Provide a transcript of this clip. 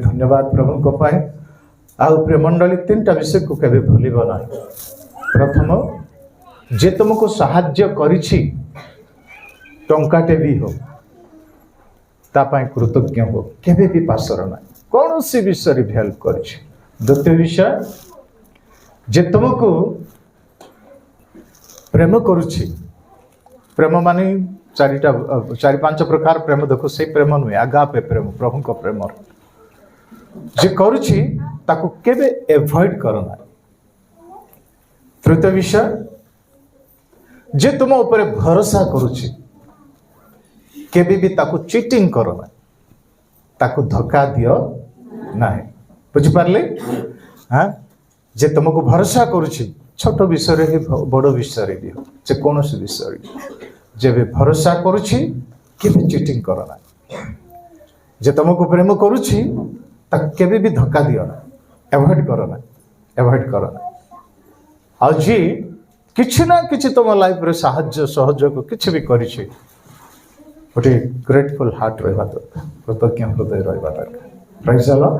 धन्यवाद प्रभु को पाए आउ प्रिय मंडली तीन टा विषय को केबे भूलिब ना। प्रथम जे तुमको साहाय्य करिछि टंकाटे भी हो तापाई कृतज्ञ हो केबे भी पासर ना कौन सी विषय भी हेल्प करिछि। द्वितीय विषय जे तुमको प्रेम करुछि प्रेम माने चारि पांच प्रकार प्रेम देखो से प्रेम नुहे आगापे प्रेम प्रभु को प्रेम जे करुछि ताको केबे एवॉइड करना। तृतीय विषय जे तुम ऊपर भरोसा करुछि केबे भी ताको चीटिंग करना ताको धोखा दियो नाही। बुझि पारले हां जे तुमको भरोसा करुछि छोट विषय रे बड़ विषय रे भी हो जे कौन सी विषय जे भी भरोसा करुछि केबे चीटिंग करना। जे तुमको प्रेम करुछि केबे भी धोखा दियो ना एवॉइड करना। आज किछि ना किछि तुम लाइफ रे साहाय्य सहयोग किछि भी करिछि गोटे ग्रेटफुल हार्ट रहबा दरकार कृतज्ञ हृदय रहबा दरकार। Praise the Lord.